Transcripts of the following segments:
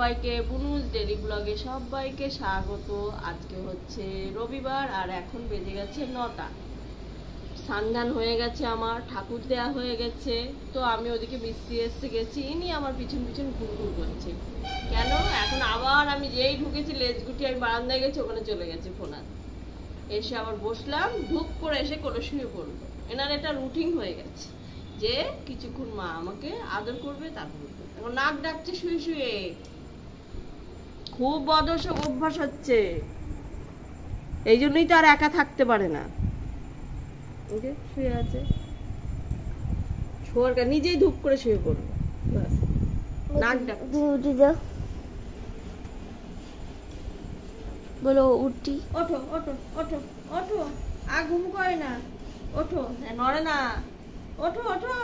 সবাইকে বুনুস ডেলি ব্লগে সবাইকে স্বাগত। আজকে হচ্ছে রবিবার আর এখন বেজে গেছে 9টা। স্নান হয়ে গেছে, আমার ঠাকুর দেয়া হয়ে গেছে। তো আমি ওদিকে মিস্ত্রি এসে গেছি, ইনি আমার পিছন পিছন ঘুরঘুর করছে। কেন এখন আবার আমি যেই ঢুকেছি লেজ গুটি আমি বারান্দায় গেছি, ওখানে চলে গেছে ফোন। এসে আবার বসলাম, ধূপ করে এসে কোলে শুয়ে পড়লো। এনার এটা রুটিন হয়ে গেছে যে কিছুক্ষণ মা আমাকে আদর করবে, তারপর এখন নাক ডাকছে শুয়ে শুয়ে। খুব বদসক অভ্যাস হচ্ছে, এই জন্যই তো আর একা থাকতে পারে না। শুয়ে আছে, ছোয়ার নিজেই ধূপ করে শুয়ে পড়লো, নাক ডাকছে। বলো উঠি, ওঠো ওঠো ওঠো ওঠো, আর ঘুম করে না, ওঠো, নড়ে না, ওঠো ওঠো।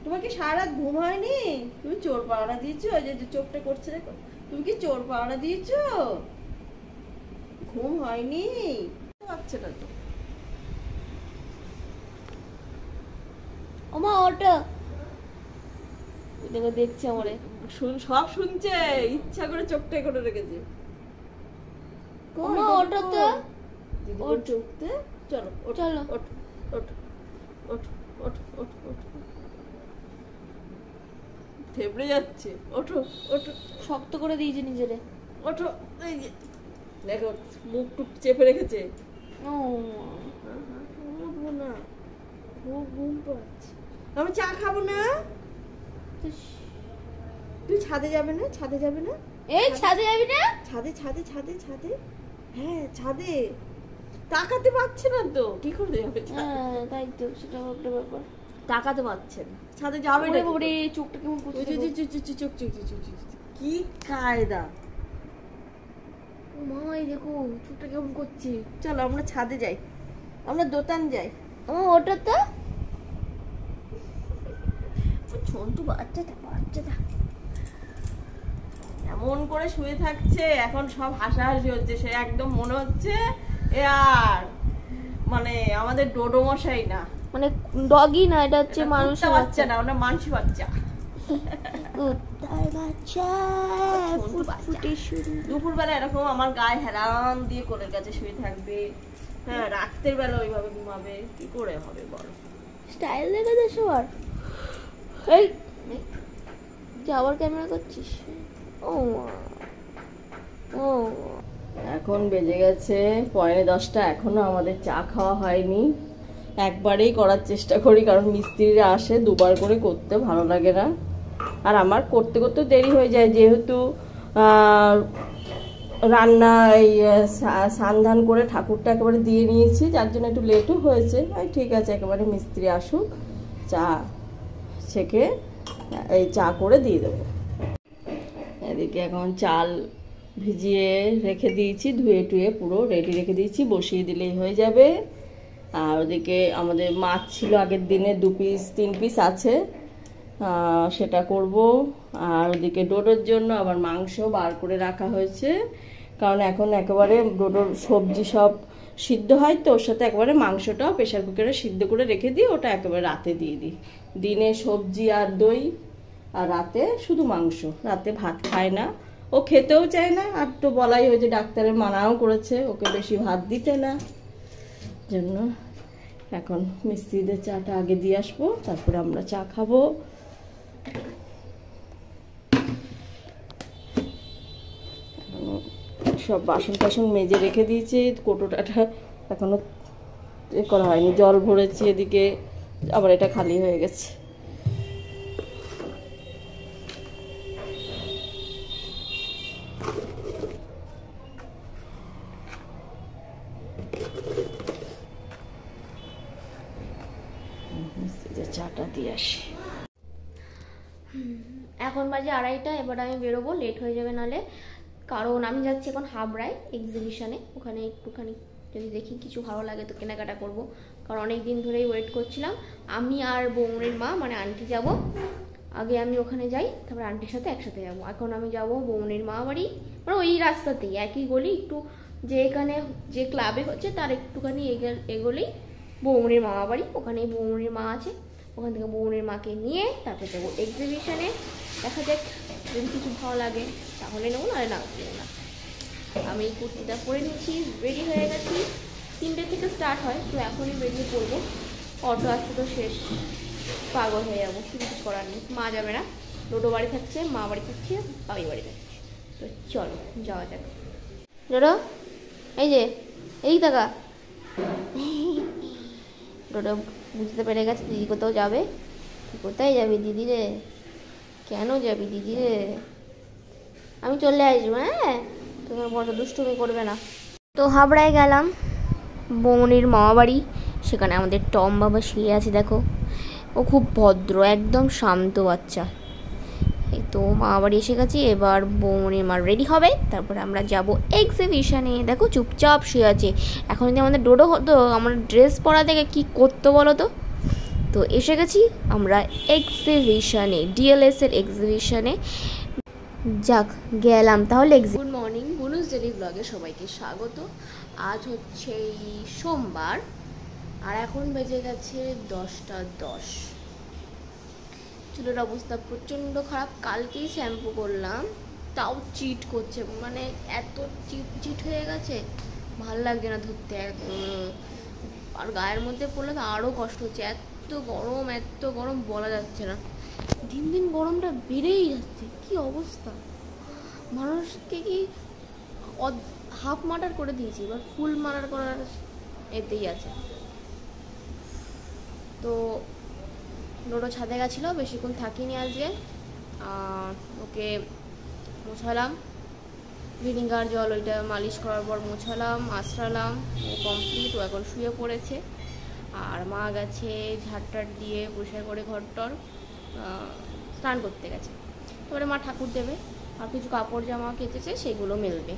তোমার কি সারা রাত ঘুম হয়নি? তুমি চোর পাহারা দিয়েছো, ওই যে চোখটা করছে দেখো, তুমি কি চোর পাহারা দিয়েছো? ঘুম হয়নি বাচ্চাটা তো। ওমা ওঠো, দেখো দেখছে আমারে, সব শুনছে, ইচ্ছা করে চোখটা করে রেখেছে। ওমা ওঠো তো, ওর চোখতে। চলো চলো ওঠো ওঠো ওঠো ওঠো ওঠো ওঠো, থেবড়ে যাচ্ছে। ওঠো ওঠো, শক্ত করে দিয়েছে নিজেরে। ওঠো, এই যে দেখো মুখ টুক চেপে রেখেছে। উঠবো না, ঘুম পাচ্ছে। আমি চা খাবো না। তুই ছাদে যাবে না? ছাদে যাবে না? এই ছাদে যাবি না? ছাদে ছাদে ছাদে ছাদে, হ্যাঁ ছাদে। তাকাতে পারছে না তো, কি করে যাবে? তাই তো, সেটা একটা ব্যাপার। তাকাতে পারছে না, ছাদে যাবে না। ওরে চোখটা কেমন করছে, চোখ কি কায়দা। মা এই দেখো চোখটা কেমন করছে। চলো আমরা ছাদে যাই, আমরা দোতান যাই। ওটা তো ছোট্ট বাচ্চাটা এমন করে শুয়ে থাকছে, এখন সব হাসাহাসি হচ্ছে। সে একদম মনে হচ্ছে এ আর মানে আমাদের ডোডো মশাই না, মানে ডগি না, এটা হচ্ছে মানুষের বাচ্চা না, ওটা মানসি বাচ্চা। দুপুরবেলা এরকম আমার গায়ে হেরান দিয়ে কোলের কাছে শুয়ে থাকবে, হ্যাঁ রাতের বেলা ওইভাবে ঘুমাবে, কি করে হবে বলো? স্টাইল দেখে দে সবার। এই যাওয়ার ক্যামেরা করছিস? ও এখন বেজে গেছে 10:45, এখনো আমাদের চা খাওয়া হয়নি। একবারেই করার চেষ্টা করি, কারণ মিস্ত্রিরা আসে, দুবার করে করতে ভালো লাগে না। আর আমার করতে করতে দেরি হয়ে যায়, যেহেতু রান্না এই সান্ধান করে ঠাকুরটা একেবারে দিয়ে নিয়েছি, যার জন্য একটু লেটও হয়েছে। ঠিক আছে, একেবারে মিস্ত্রি আসুক, চা ছেঁকে এই চা করে দিয়ে দেবো। এদিকে এখন চাল ভিজিয়ে রেখে দিয়েছি, ধুয়ে টুয়ে পুরো রেডি রেখে দিয়েছি, বসিয়ে দিলেই হয়ে যাবে। আর ওদিকে আমাদের মাছ ছিল আগের দিনে, 2 পিস 3 পিস আছে, সেটা করব। আর ওদিকে ডোডোর জন্য আবার মাংস বার করে রাখা হয়েছে, কারণ এখন একেবারে ডোডোর সবজি সব সিদ্ধ হয়, তো ওর সাথে একেবারে মাংসটাও প্রেশার কুকারে সিদ্ধ করে রেখে দিই, ওটা একেবারে রাতে দিয়ে দিই। দিনে সবজি আর দই, আর রাতে শুধু মাংস। রাতে ভাত খায় না, ও খেতেও চায় না। আর তো বলাই হয়েছে, ডাক্তারের মানাও করেছে ওকে বেশি ভাত দিতে না, জন্য এখন মিস্ত্রিদের চাটা আগে দিয়ে আসবো, তারপরে আমরা চা খাবো। সব বাসন টাসন মেজে রেখে দিয়েছি, কোটোটাটা এখনো এ করা হয়নি, জল ভরেছি এদিকে, আবার এটা খালি হয়ে গেছে। চাটা দিয়ে আসি। এখন বাজে 2:30, এবার আমি বেরোবো, লেট হয়ে যাবে নালে। কারণ আমি যাচ্ছি এখন হাবড়ায় এক্সিবিশনে, ওখানে একটুখানি যদি দেখি কিছু ভালো লাগে তো কেনাকাটা করব, কারণ অনেক দিন ধরেই ওয়েট করছিলাম। আমি আর বৌমনির মা মানে আন্টি যাব, আগে আমি ওখানে যাই, তারপর আন্টির সাথে একসাথে যাব। এখন আমি যাব বৌমনির মা বাড়ি, মানে ওই রাস্তাতেই, একই গলি, একটু যে এখানে যে ক্লাবে হচ্ছে তার একটুখানি এগোলেই বৌমনির মামা বাড়ি, ওখানেই বৌমনির মা আছে। ওখান থেকে বৌমনির মাকে নিয়ে তারপর যাবো এক্সিবিশনে। দেখা যাক যদি কিছু ভালো লাগে তাহলে নেবো, নাহলে না নেবো না। আমি এই কুর্তিটা পরে নিচ্ছি, রেডি হয়ে গেছি। 3টে থেকে স্টার্ট হয়, তো এখনই বেরিয়ে পড়বো। অটো আসতে তো শেষ, পাগল হয়ে যাবো, কিছু করার নেই। মা যাবে না, ডোডো বাড়ি থাকছে, মা বাড়ি থাকছে, আমি বাড়ি থাকছে। তো চলো যাওয়া যাক। ডোডো এই যে এই টাকা ডোডো বুঝতে পেরে গেছে দিদি কোথাও যাবে। কোথায় যাবি দিদি রে? কেন যাবি দিদি রে? আমি চলে আসবো, হ্যাঁ, তোমার বড় দুষ্টুমি করবে না। তো হাবড়ায় গেলাম, বৌমনির মামা বাড়ি। সেখানে আমাদের টম বাবা শুয়ে আছে, দেখো। ও খুব ভদ্র, একদম শান্ত বাচ্চা। এই তো মামা বাড়ি এসে গেছি, এবার বৌমনির মা রেডি হবে, তারপরে আমরা যাব এক্সিবিশনে। দেখো চুপচাপ শুয়ে আছে। এখন যদি আমাদের ডোডো হতো, আমার ড্রেস পরা দেখে কী করতো বলো তো। তো এসে গেছি আমরা এক্সিবিশনে, ডিএলএস এর এক্সিবিশনে। যাক গেলাম তাহলে। গুড মর্নিং, বুনুস ডেলি ব্লগে সবাইকে স্বাগত। আজ হচ্ছে সোমবার, আর এখন বেজে গেছে 10টা 10। চুলের অবস্থা প্রচণ্ড খারাপ। কালকেই শ্যাম্পু করলাম, তাও চিট করছে, মানে এত চিট হয়ে গেছে, ভাল লাগছে না ধরতে। আর গায়ের মধ্যে পড়লে তো আরও কষ্ট হচ্ছে। এত গরম বলা যাচ্ছে না। দিন দিন গরমটা বেড়েই যাচ্ছে, কি অবস্থা। মানুষকে কি হাফ মার্ডার করে দিয়েছি, এবার ফুল মার্ডার করার এতেই আছে। তো ডোডো ছাদে গেছিলো, বেশিক্ষণ থাকিনি আজকে। ওকে মোছালাম, ভিনিগার জল ওইটা মালিশ করার পর মোছালাম, আশ্রালাম। ও কমপ্লিট, ও এখন শুয়ে পড়েছে। আর মা গেছে ঝাড়টার দিয়ে পরিষ্কার করে ঘরটর, স্নান করতে গেছে। তারপরে মা ঠাকুর দেবে, আর কিছু কাপড় জামা কেচেছে সেগুলো মেলবে।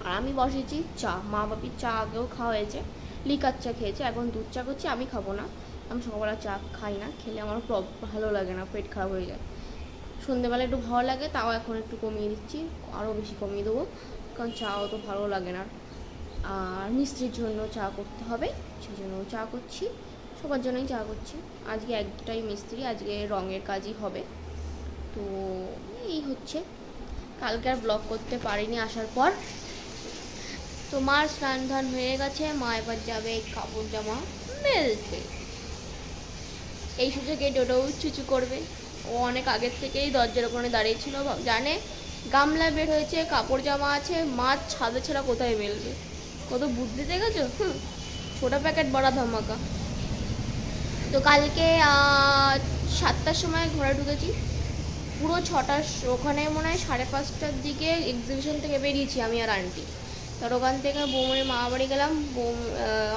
আর আমি বসেছি চা, মা বাপির চা আগেও খাওয়া হয়েছে, লিকার চা খেয়েছে, এখন দুধ চা করছি। আমি খাবো না, আমি সকালবেলা চা খাই না, খেলে আমার ভালো লাগে না, পেট খারাপ হয়ে যায়। সন্ধ্যেবেলা একটু ভালো লাগে, তাও এখন একটু কমিয়ে দিচ্ছি, আরও বেশি কমিয়ে দেবো, কারণ চাও তো ভালো লাগে না। আর মিস্ত্রির জন্য চা করতে হবে, সেই জন্য চা করছি, সবার জন্যই চা করছি। আজকে একটাই মিস্ত্রি, আজকে রঙের কাজই হবে। তো এই হচ্ছে, কালকে আর ব্লগ করতে পারিনি আসার পর। তো মার স্নান ধান হয়ে গেছে, মা এবার যাবে কাপড় জামা মেলতে। এই সুযোগে ডোডো চুচু করবে। ও অনেক আগের থেকেই দরজার ওখানে দাঁড়িয়েছিল, জানে গামলা বের হয়েছে, কাপড় জামা আছে, মাছ ছাদে ছাড়া কোথায় মেলবে। কত বুদ্ধি দেখেছো, ছোটা প্যাকেট বড়া ধামাকা। তো কালকে 7টার সময় ঘরে ঢুকেছি, পুরো 6টার ওখানে মনে হয় 5:30টার দিকে এক্সিবিশন থেকে বেরিয়েছি আমি আর আন্টি। তার ওখান থেকে বৌমনির মামা বাড়ি গেলাম।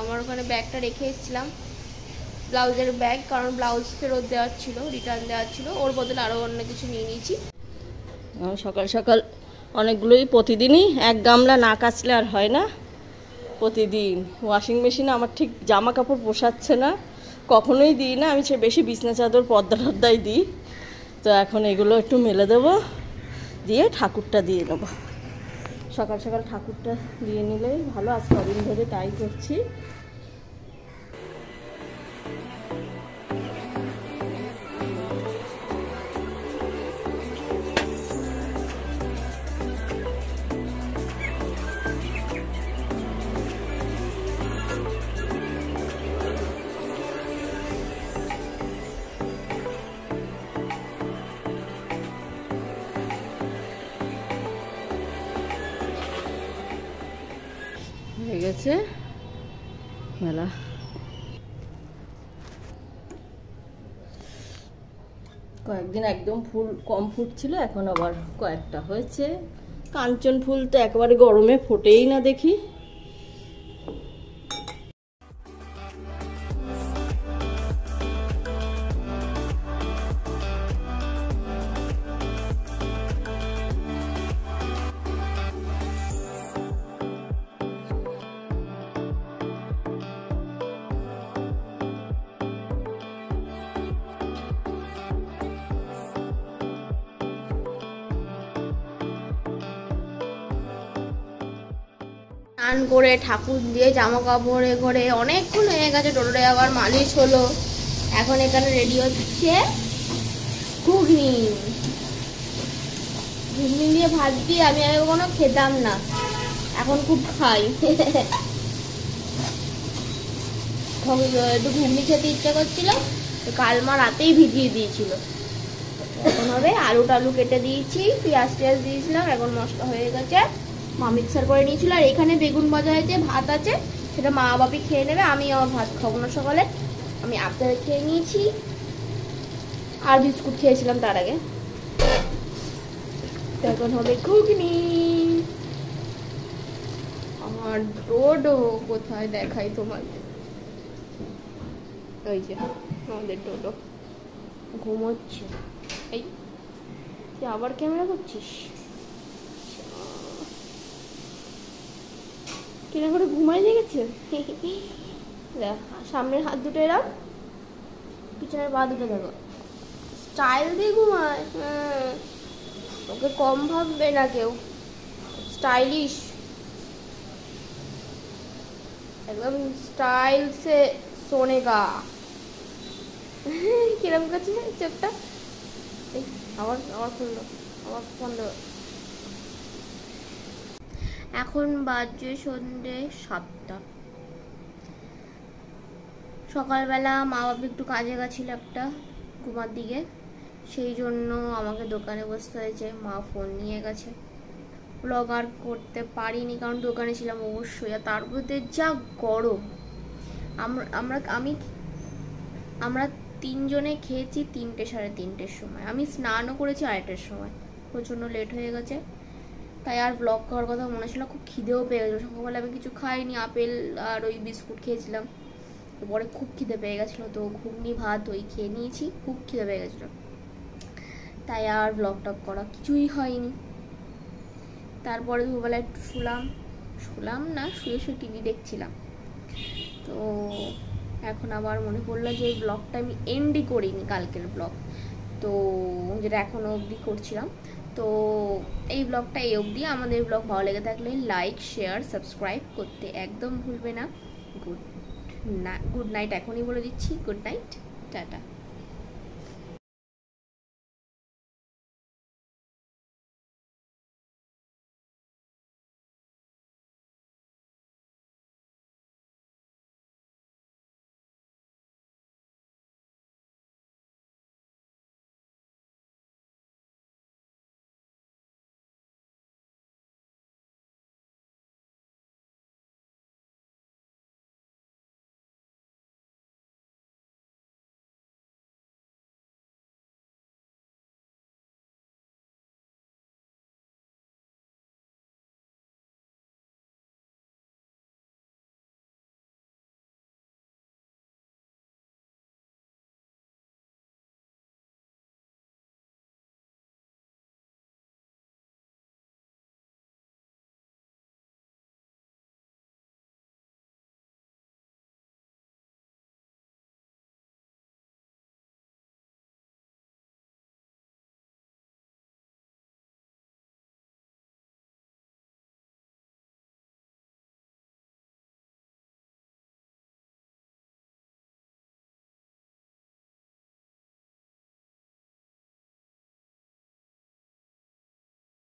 আমার ওখানে ব্যাগটা রেখে এসেছিলাম, ব্লাউজের ব্যাগ, কারণ ব্লাউজ ফেরত দেওয়ার ছিল, রিটার্ন দেওয়ার ছিল, ওর বদলে আরও অন্য কিছু নিয়ে নিয়েছি। সকাল সকাল অনেকগুলোই, প্রতিদিনই এক গামলা না কাচলে আর হয় না। প্রতিদিন ওয়াশিং মেশিনে আমার ঠিক জামা কাপড় পোষাচ্ছে না, কখনোই দিই না আমি, সে বেশি বিছনা চাদর পর্দা টর্দাই দিই। তো এখন এগুলো একটু মেলে দেবো, দিয়ে ঠাকুরটা দিয়ে নেবো। সকাল সকাল ঠাকুরটা দিয়ে নিলেই ভালো, আজ কদিন ধরে তাই করছি। হয়ে গেছে মেলা। কয়েকদিন একদম ফুল কম ফুটছিল, এখন আবার কয়েকটা হয়েছে। কাঞ্চন ফুল তো একেবারে গরমে ফোটেই না দেখি। স্নান করে ঠাকুর দিয়ে জামা কাপড়ে ঘরে অনেকক্ষণ হয়ে গেছে। ডোডোরে আবার মালিশ হলো, এখন এখানে রেডি হচ্ছে ঘুগনি। ঘুগনি দিয়ে ভাত দিয়ে আমি আগে কখনো খেতাম না, এখন খুব খাই। একটু ঘুগনি খেতে ইচ্ছা করছিল, তো কাল মা রাতেই ভিজিয়ে দিয়েছিল। এখন হবে আলু টালু কেটে দিয়েছি, পেঁয়াজ টিয়াজ দিয়েছিলাম, এখন মশলা হয়ে গেছে, মা মিক্সার করে নিয়েছিল। আর এখানে বেগুন ভাজা হয়েছে, ভাত আছে, সেটা মা বাপি খেয়ে নেবে, আমি আমার ভাত খাবো না সকালে, আমি আপনাদের খেয়ে নিয়েছি আর বিস্কুট খেয়েছিলাম তার আগে। এখন হবে ঘুগনি। আমার ডোডো কোথায় দেখাই তোমাদের, ওই যে আমাদের ডোডো ঘুমোচ্ছে। এই তুই আবার ক্যামেরা করছিস, কিনা করে ঘুমাই লেগেছে। সামনের হাত দুটো এরম, পিছনের পা দুটো দেখো, স্টাইল দিয়ে ঘুমায়। ওকে কম ভাববে না কেউ, স্টাইলিশ, একদম স্টাইল সে সোনেগা। কিরম করছে চোখটা, আবার আবার খুললো, আবার বন্ধ। এখন বাজে সন্ধ্যে 7টা। সকালবেলা মা বাবা একটু কাজে গেছিল একটা ঘুমার দিকে, সেই জন্য আমাকে দোকানে বসতে হয়েছে। মা ফোন নিয়ে গেছে, ব্লগ আর করতে পারিনি কারণ দোকানে ছিলাম অবশ্যই। আর তার মধ্যে যা গরম, আমরা 3 জনে খেয়েছি 3টে সাড়ে 3টের সময়, আমি স্নানও করেছি 8টার সময়, প্রচণ্ড লেট হয়ে গেছে। তাই আর ব্লগ করার কথা মনে ছিল না, খুব খিদেও পেয়ে গেছিলো। সকালবেলা আমি কিছু খাইনি, আপেল আর ওই বিস্কুট খেয়েছিলাম, পরে খুব খিদে পেয়ে গেছিলো, তো ঘুগনি ভাত ওই খেয়ে নিয়েছি, খুব খিদে পেয়ে গেছিলো, তাই আর ব্লগ টক করা কিছুই হয়নি। তারপরে দুপুরবেলা একটু শুলাম না, শুয়ে টিভি দেখছিলাম। তো এখন আবার মনে পড়লো যে এই ব্লগটা আমি এন্ডই করিনি, কালকের ব্লগ, তো যেটা এখনো অবধি করছিলাম। তো এই ব্লগটা এই অবধি। আমাদের ব্লগ ভালো লেগে থাকলে লাইক শেয়ার সাবস্ক্রাইব করতে একদম ভুলবে না। গুড নাইট, এখনই বলে দিচ্ছি, গুড নাইট, টাটা।